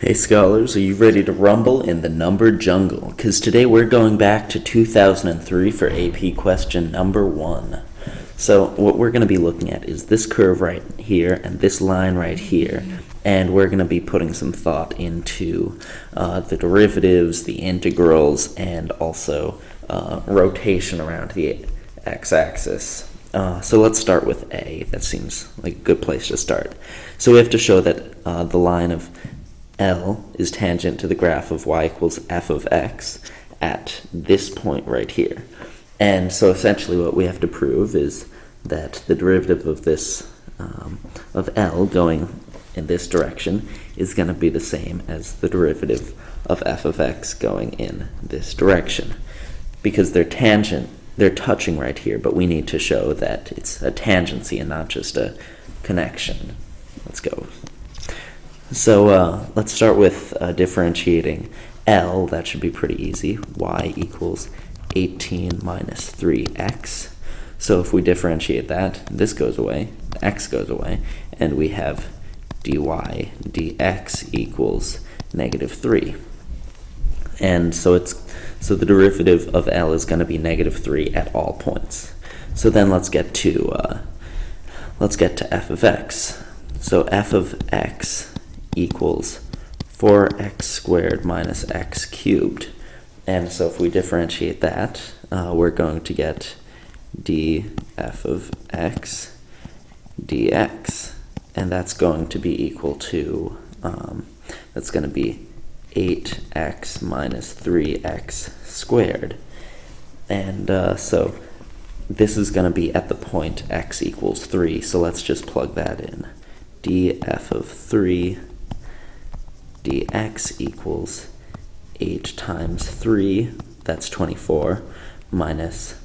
Hey scholars, are you ready to rumble in the number jungle? Because today we're going back to 2003 for AP question number 1. So what we're going to be looking at is this curve right here and this line right here, and we're going to be putting some thought into the derivatives, the integrals, and also rotation around the x-axis. So let's start with A. That seems like a good place to start. So we have to show that the line of L is tangent to the graph of y equals f of x at this point right here. And so essentially what we have to prove is that the derivative of this, of L going in this direction is going to be the same as the derivative of f of x going in this direction. Because they're touching right here, but we need to show that it's a tangency and not just a connection. Let's go. So let's start with differentiating L. That should be pretty easy. Y equals 18 minus 3x. So if we differentiate that, this goes away, x goes away, and we have dy dx equals negative 3. And so the derivative of L is going to be negative 3 at all points. So then let's get to f of x. So f of x equals 4x squared minus x cubed. And so if we differentiate that, we're going to get df of x dx. And that's going to be equal to, that's going to be 8x minus 3x squared. And so this is going to be at the point x equals 3. So let's just plug that in. df of 3 dx equals 8 times 3, that's 24, minus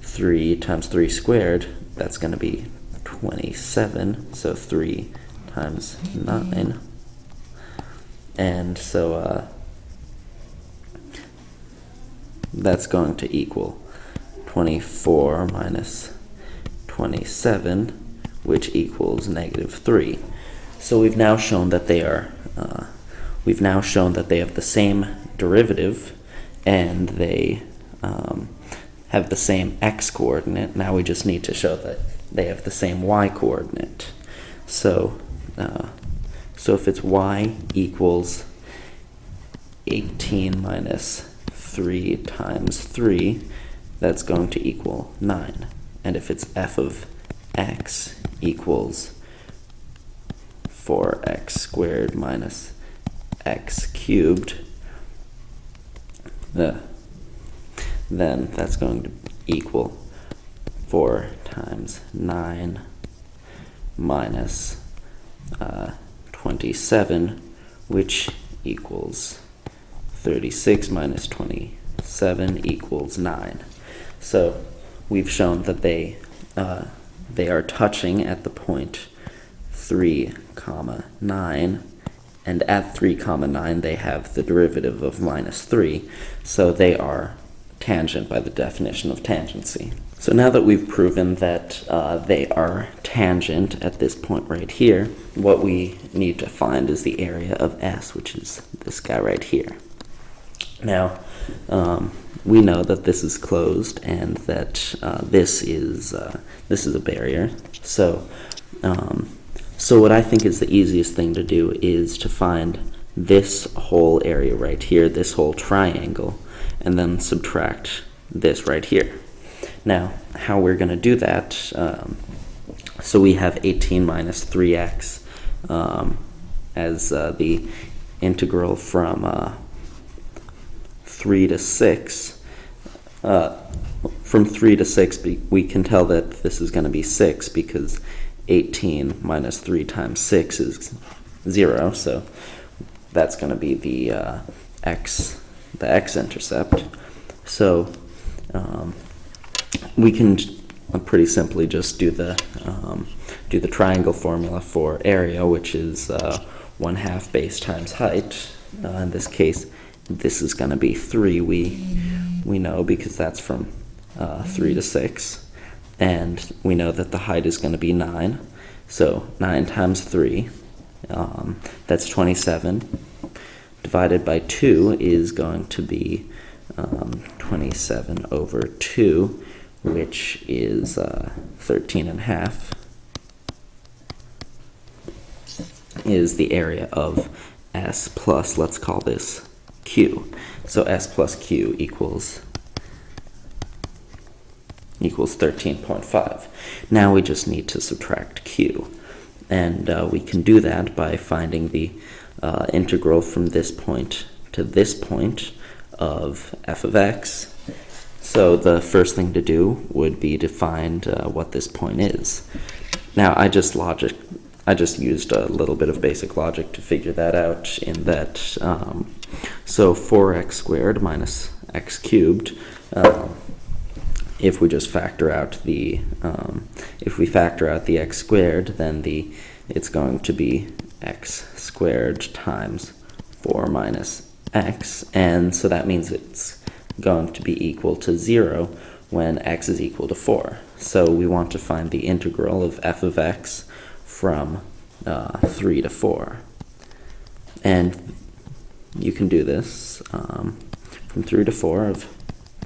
3 times 3 squared, that's going to be 27, so 3 times 9. And so that's going to equal 24 minus 27, which equals negative 3. So we've now shown that they are have the same derivative, and they have the same x coordinate. Now we just need to show that they have the same y coordinate. So if it's y equals 18 minus 3 times 3, that's going to equal 9. And if it's f of x equals 4x squared minus x cubed, then that's going to equal 4 times 9 minus 27, which equals 36 minus 27 equals 9. So we've shown that they are touching at the point 3, 9, and at 3, 9 they have the derivative of minus 3, so they are tangent by the definition of tangency. So now that we've proven that they are tangent at this point right here, what we need to find is the area of S, which is this guy right here. Now, we know that this is closed and that this is a barrier. So what I think is the easiest thing to do is to find this whole area right here, this whole triangle, and then subtract this right here. Now, how we're going to do that, so we have 18 minus 3x as the integral from 3 to 6. From 3 to 6, we can tell that this is going to be 6 because 18 minus 3 times 6 is 0, so that's going to be the x-intercept. So we can pretty simply just do the triangle formula for area, which is 1/2 base times height. In this case, this is going to be 3. We know because that's from 3 to 6. And we know that the height is going to be 9. So 9 times 3, that's 27. divided by 2 is going to be 27 over 2, which is 13 and a half, is the area of S plus, let's call this Q. So S plus Q equals 13.5. Now we just need to subtract Q. And we can do that by finding the integral from this point to this point of f of x. So the first thing to do would be to find what this point is. Now I just used a little bit of basic logic to figure that out, in that so 4x squared minus x cubed, if we just factor out the x squared, then it's going to be x squared times 4 minus x, and so that means it's going to be equal to 0 when x is equal to 4. So we want to find the integral of f of x from 3 to 4. And you can do this from 3 to 4 of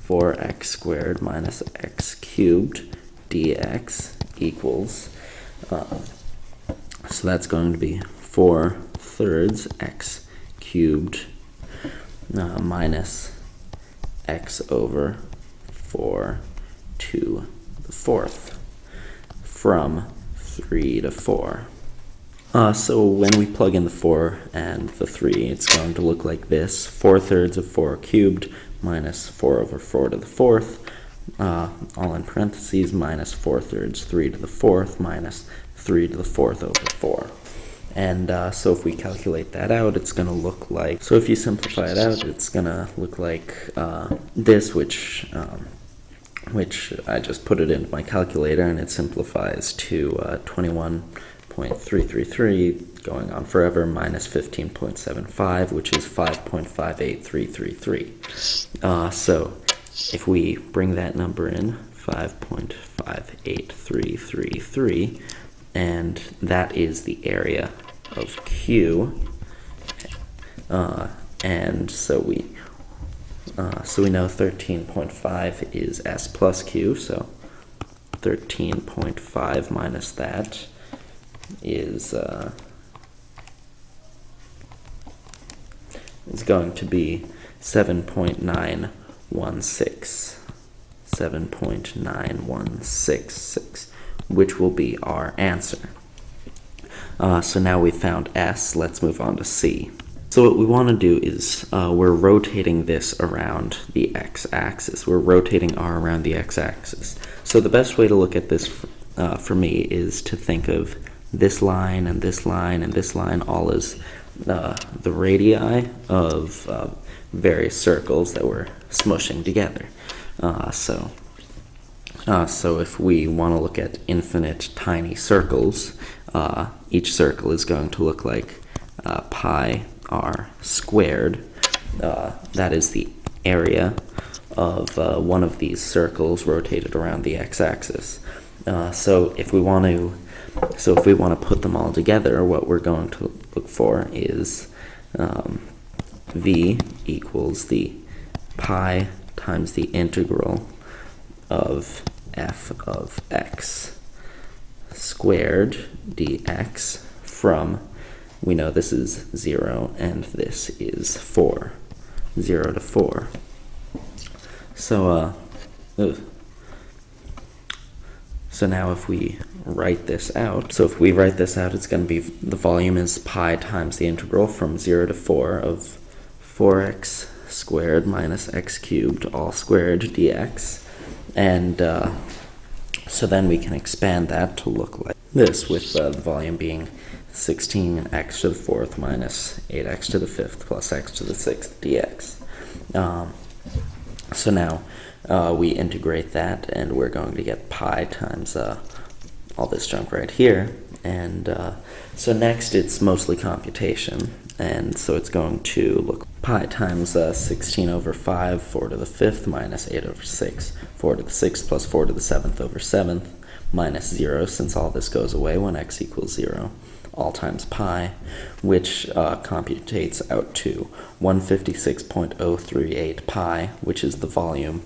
4x squared minus x cubed dx equals, so that's going to be 4/3 x cubed minus x over 4 to the 4th from 3 to 4. So when we plug in the 4 and the 3, it's going to look like this: 4/3 of 4 cubed minus 4 over 4 to the 4th, all in parentheses, minus 4/3 3 to the 4th minus 3 to the 4th over 4. And so if we calculate that out, it's going to look like, so if you simplify it out, it's going to look like this, which I just put it into my calculator, and it simplifies to 21.333 going on forever minus 15.75, which is 5.58333. So if we bring that number in, 5.58333, and that is the area of Q, and so we know 13.5 is S plus Q, so 13.5 minus that is going to be 7.9166, which will be our answer. So now we've found S, let's move on to C. So what we want to do is we're rotating this around the x-axis. We're rotating R around the x-axis. So the best way to look at this for me is to think of this line and this line and this line all as the radii of various circles that we're smushing together. So if we want to look at infinite tiny circles, each circle is going to look like pi r squared. That is the area of one of these circles rotated around the x-axis. So if we want to put them all together, what we're going to look for is v equals the pi times the integral of f of x squared dx from, we know this is 0 and this is 4, 0 to 4. So now if we write this out, it's going to be, the volume is pi times the integral from 0 to 4 of 4x squared minus x cubed all squared dx. And so then we can expand that to look like this, with the volume being 16x to the 4th minus 8x to the 5th plus x to the 6th dx. So now we integrate that, and we're going to get pi times all this junk right here. And so next it's mostly computation, and so it's going to look pi times 16 over 5, 4 to the 5th minus 8 over 6, 4 to the 6th plus 4 to the 7th over 7th minus 0, since all this goes away when x equals 0, all times pi, which computates out to 156.038 pi, which is the volume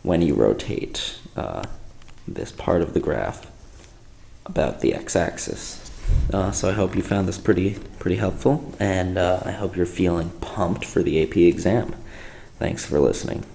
when you rotate this part of the graph about the x-axis. So I hope you found this pretty helpful, and I hope you're feeling pumped for the AP exam. Thanks for listening.